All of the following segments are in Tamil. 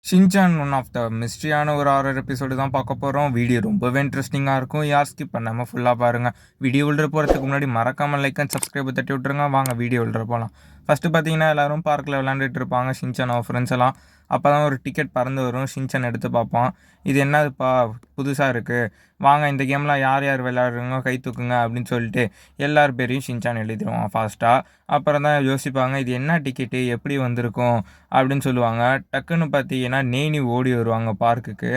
ஷின்சான் ஒன் ஆஃப் த மிஸ்ட்ரியான ஒரு ஹாரர் எபிசோடு தான் பார்க்க போகிறோம். வீடியோ ரொம்பவே இன்ட்ரெஸ்டிங்காக இருக்கும். யார் ஸ்கிப் பண்ணாமல் ஃபுல்லாக பாருங்கள். வீடியோ உள்ள போகிறதுக்கு முன்னாடி மறக்காமல் லைக் அண்ட் சப்ஸ்கிரைப் தட்டி விட்ருங்க. வாங்க வீடியோ உள்ள போகலாம். ஃபஸ்ட்டு பார்த்தீங்கன்னா எல்லோரும் பார்க்கில் விளாண்டுட்டு இருப்பாங்க. ஷின்சான் அவன் ஃப்ரெண்ட்ஸ் எல்லாம். அப்போ தான் ஒரு டிக்கெட் பறந்து வரும். ஷின்சான் எடுத்து பார்ப்பான். இது என்னதுப்பா புதுசாக இருக்குது, வாங்க இந்த கேம்லாம் யார் யார் விளையாடுறீங்க கை தூக்குங்க அப்படின்னு சொல்லிட்டு எல்லார் பேரையும் ஷின்சான் எழுதிடுவான் ஃபாஸ்ட்டாக. அப்புறம் தான் யோசிப்பாங்க இது என்ன டிக்கெட்டு எப்படி வந்திருக்கும் அப்படின்னு சொல்லுவாங்க. டக்குன்னு பார்த்தீங்கன்னா நேனி ஓடி வருவாங்க பார்க்குக்கு.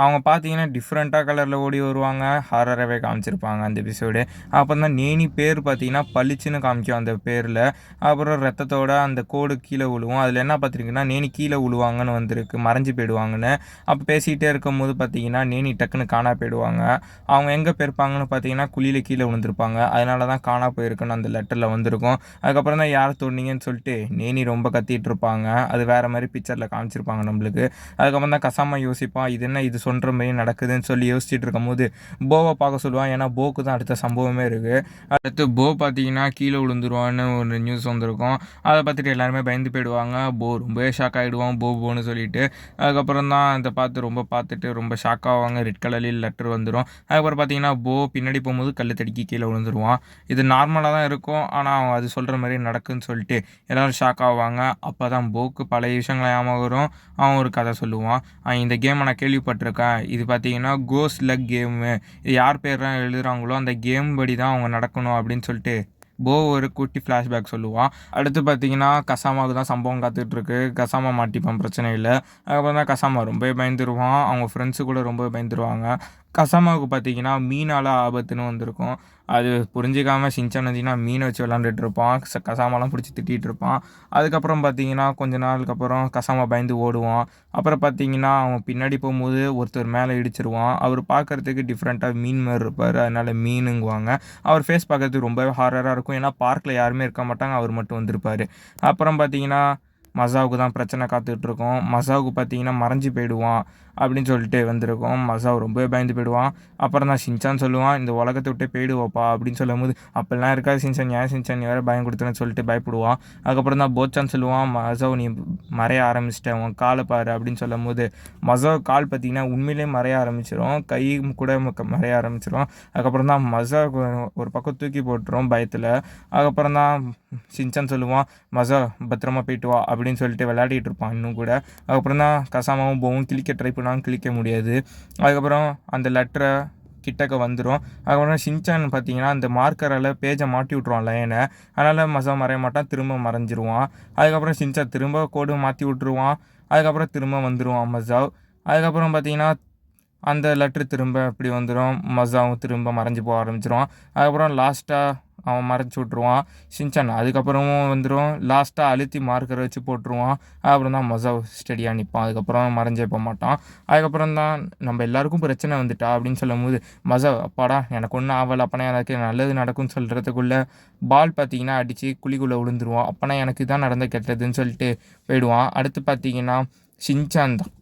அவங்க பார்த்தீங்கன்னா டிஃப்ரெண்ட்டாக கலரில் ஓடி வருவாங்க. ஹாரராகவே காமிச்சிருப்பாங்க அந்த எபிசோடு. அப்புறம் தான் நேனி பேர் பார்த்தீங்கன்னா பளிச்சுன்னு காமிக்கும் அந்த பேரில். அப்புறம் ரத்தத்தோட அந்த கோடு கீழே விழுவும். அதில் என்ன பார்த்துருக்குன்னா நேனி கீழே விழுவாங்கன்னு வந்திருக்கு, மறைஞ்சு போயிடுவாங்கன்னு. அப்போ பேசிகிட்டே இருக்கும்போது பார்த்தீங்கன்னா நேனி டக்குன்னு காணா போயிடுவாங்க. அவங்க எங்கே போயிருப்பாங்கன்னு பார்த்தீங்கன்னா குழியில் கீழே விழுந்திருப்பாங்க. அதனால தான் காணா போயிருக்குன்னு அந்த லெட்டரில் வந்திருக்கும். அதுக்கப்புறம் தான் யார் தோண்டிங்கன்னு சொல்லிட்டு நேனி ரொம்ப கத்திட்டு இருப்பாங்க. அது வேறு மாதிரி பிக்சரில் காமிச்சிருப்பாங்க நம்மளுக்கு. அதுக்கப்புறம் தான் கசாமா யோசிப்பான் இது என்ன இது சொல்கிற மாதிரி நடக்குதுன்னு சொல்லி யோசிச்சுட்டு இருக்கும் போது போவை பார்க்க சொல்லுவான். ஏன்னா போக்கு தான் அடுத்த சம்பவமே இருக்குது. அடுத்து போ பார்த்தீங்கன்னா கீழே விழுந்துருவான்னு ஒரு நியூஸ் வந்திருக்கும். அதை பார்த்துட்டு எல்லாருமே பயந்து போயிடுவாங்க. போ ரொம்பவே ஷாக் ஆகிடுவான் போன்னு சொல்லிட்டு. அதுக்கப்புறம் தான் அதை பார்த்துட்டு ரொம்ப ஷாக் ஆவாங்க. ரெட் கலரில் லெட்டர் வந்துடும். அதுக்கப்புறம் பார்த்தீங்கன்னா போ பின்னாடி போகும்போது கல் தடிக்கி கீழே விழுந்துருவான். இது நார்மலாக தான் இருக்கும், ஆனால் அவன் அது சொல்கிற மாதிரி நடக்குன்னு சொல்லிட்டு எல்லோரும் ஷாக் ஆவாங்க. அப்போ தான் போக்கு பழைய விஷயங்களை ஞாபகம் வரும். அவன் ஒரு கதை சொல்லுவான். இந்த கேமை நான் கேள்விப்பட்டிருக்கேன், இது பார்த்தீங்கன்னா கோஸ்ட் லக் கேமு, இது யார் பேர்லாம் எழுதுகிறாங்களோ அந்த கேம் படி தான் அவங்க நடக்கணும் அப்படின்னு சொல்லிட்டு போ ஒரு குட்டி ஃப்ளாஷ்பேக் சொல்லுவான். அடுத்து பார்த்தீங்கன்னா கசாமாவுக்கு தான் சம்பவம் காத்துட்ருக்கு. கசாமா மாட்டிப்பான், பிரச்சனை இல்லை. அதுக்கப்புறம் தான் கசாமா ரொம்ப பயந்துருவான். அவங்க ஃப்ரெண்ட்ஸு கூட ரொம்ப பயந்துருவாங்க. கசாமாவுக்கு பார்த்தீங்கன்னா மீனால் ஆபத்துன்னு வந்திருக்கும். அது புரிஞ்சிக்காமல் ஷின்சான் வந்தீங்கன்னா மீனை வச்சு விளாண்டுட்டு இருப்பான். கசாமாலாம் பிடிச்சி திட்டிகிட்டு இருப்பான். அதுக்கப்புறம் பார்த்தீங்கன்னா கொஞ்ச நாளுக்கு அப்புறம் கசாமா பயந்து ஓடுவான். அப்புறம் பார்த்தீங்கன்னா அவன் பின்னாடி போகும்போது ஒருத்தர் மேலே இடிச்சிருவான். அவர் பார்க்குறதுக்கு டிஃப்ரெண்ட்டாக மீன் மாதிரி இருப்பார், அதனால் மீனுங்குவாங்க. அவர் ஃபேஸ் பார்க்கறதுக்கு ரொம்பவே ஹாரராக இருக்கும். ஏன்னா பார்க்கில் யாருமே இருக்க மாட்டாங்க, அவர் மட்டும் வந்திருப்பார். அப்புறம் பார்த்தீங்கன்னா மசாவுக்கு தான் பிரச்சனை காத்துட்ருக்கோம். மசாவுக்கு பார்த்தீங்கன்னா மறைஞ்சி போயிடுவான் அப்படின்னு சொல்லிட்டு வந்திருக்கோம். மசாவ் ரொம்பவே பயந்து போயிடுவான். அப்புறம் தான் ஷின்சான் சொல்லுவான் இந்த உலகத்தை விட்டே போயிடுவாப்பா அப்படின்னு சொல்லும் போது அப்படிலாம் இருக்காது ஷின்சான், ஏன் ஷின்சான் நீ வேறு பயம் கொடுத்துன்னு சொல்லிட்டு பயப்படுவான். அதுக்கப்புறம் தான் போச்சான் சொல்லுவான் மசாவ் நீ மறைய ஆரம்பிச்சிட்டேன், உன் காலை பாரு அப்படின்னு சொல்லும் போது மசாவ் கால் பார்த்தீங்கன்னா உண்மையிலே மறைய ஆரம்பிச்சிடும், கை கூட மறைய ஆரம்பிச்சிடும். அதுக்கப்புறம் தான் மசாவ் ஒரு பக்கம் தூக்கி போட்டுரும் பயத்தில். அதுக்கப்புறம் தான் ஷின்சான் சொல்லுவான் மசா பத்திரமா போயிட்டு வா அப்படின்னு சொல்லிட்டு விளையாடிட்டு இருப்பான் இன்னும் கூட. அதுக்கப்புறம் தான் கசாமாவும் போவும் கிளிக்க ட்ரை பண்ணாலும் கிளிக்க முடியாது. அதுக்கப்புறம் அந்த லெட்டரை கிட்டக்க வந்துடும். அதுக்கப்புறம் ஷின்சான் பார்த்தீங்கன்னா அந்த மார்க்கரால் பேஜை மாட்டி விட்ருவான் லைனை. அதனால் மசா மறைய மாட்டான், திரும்ப மறைஞ்சிருவான். அதுக்கப்புறம் ஷின்சான் திரும்ப கோடு மாற்றி விட்ருவான். அதுக்கப்புறம் திரும்ப வந்துடுவான் மசாவ். அதுக்கப்புறம் பார்த்தீங்கன்னா அந்த லெட்ரு திரும்ப இப்படி வந்துடும். மசாவும் திரும்ப மறைஞ்சி போக ஆரம்பிச்சிருவான். அதுக்கப்புறம் லாஸ்ட்டாக அவன் மறைச்சி விட்ருவான் ஷின்சான். அதுக்கப்புறமும் வந்துடும். லாஸ்ட்டாக அழுத்தி மார்க்கரை வச்சு போட்டுருவான். அதுக்கப்புறம் தான் மசாவ் ஸ்டெடியாக நிற்பான். அதுக்கப்புறம் மறைஞ்சே போக மாட்டான். அதுக்கப்புறம் தான் நம்ம எல்லாருக்கும் பிரச்சனை வந்துட்டா அப்படின்னு சொல்லும் போது மசாவ் அப்பாடா எனக்கு ஒன்றும் ஆகலை, அப்போனா எனக்கு நல்லது நடக்கும்னு சொல்கிறதுக்குள்ளே பால் பார்த்தீங்கன்னா அடித்து குழிக்குள்ளே விழுந்துருவான். அப்போனா எனக்கு தான் நடந்த கெட்டதுன்னு சொல்லிட்டு போயிடுவான். அடுத்து பார்த்தீங்கன்னா ஷின்சான் தான்.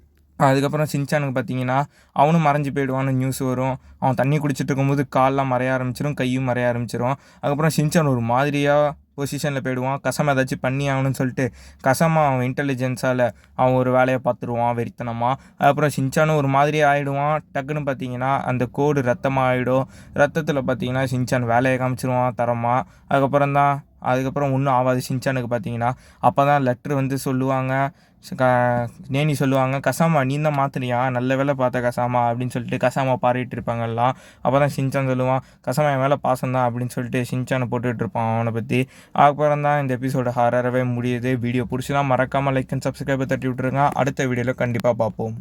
அதுக்கப்புறம் ஷின்சானுக்கு பார்த்தீங்கன்னா அவனும் மறைஞ்சி போயிடுவான்னு நியூஸ் வரும். அவன் தண்ணி குடிச்சிட்டு இருக்கும்போது கால்லாம் மறைய ஆரம்பிச்சிடும், கையும் மறைய ஆரம்பிச்சிடும். அதுக்கப்புறம் ஷின்சான் ஒரு மாதிரியாக பொசிஷனில் போயிடுவான். கசமா ஏதாச்சும் பண்ணி ஆகணும்னு சொல்லிட்டு கசமா அவன் இன்டெலிஜென்ஸால் அவன் ஒரு வேலையை பார்த்துருவான் வெறித்தனமாக. அதுக்கப்புறம் ஷின்சானும் ஒரு மாதிரி ஆகிடுவான். டக்குன்னு பார்த்தீங்கன்னா அந்த கோடு ரத்தமாக ஆகிடும். ரத்தத்தில் பார்த்தீங்கன்னா ஷின்சான் வேலையை காமிச்சிருவான் தரமாக. அதுக்கப்புறம் ஒன்றும் ஆகாது ஷின்சானுக்கு பார்த்தீங்கன்னா. அப்போ தான் லெட்ரு வந்து சொல்லுவாங்க, நேனி சொல்லுவாங்க கசாமா நீ தான் மாற்றினியா, நல்ல வேலை பார்த்த கசாமா அப்படின்னு சொல்லிட்டு கசாமா பாரிட்டு இருப்பாங்க எல்லாம். அப்போ தான் ஷின்சான் சொல்லுவான் கசாமா என் மேலே பாசம் தான் அப்படின்னு சொல்லிட்டு ஷின்சானை போட்டுட்டு இருப்பான் அவனை பற்றி. அப்புறம் தான் இந்த எபிசோடு ஹாரராகவே முடியுது. வீடியோ பிடிச்சினா மறக்காமல் லைக் அண்ட் சப்ஸ்கிரைபை தட்டி விட்டுருங்க. அடுத்த வீடியோவில் கண்டிப்பாக பார்ப்போம்.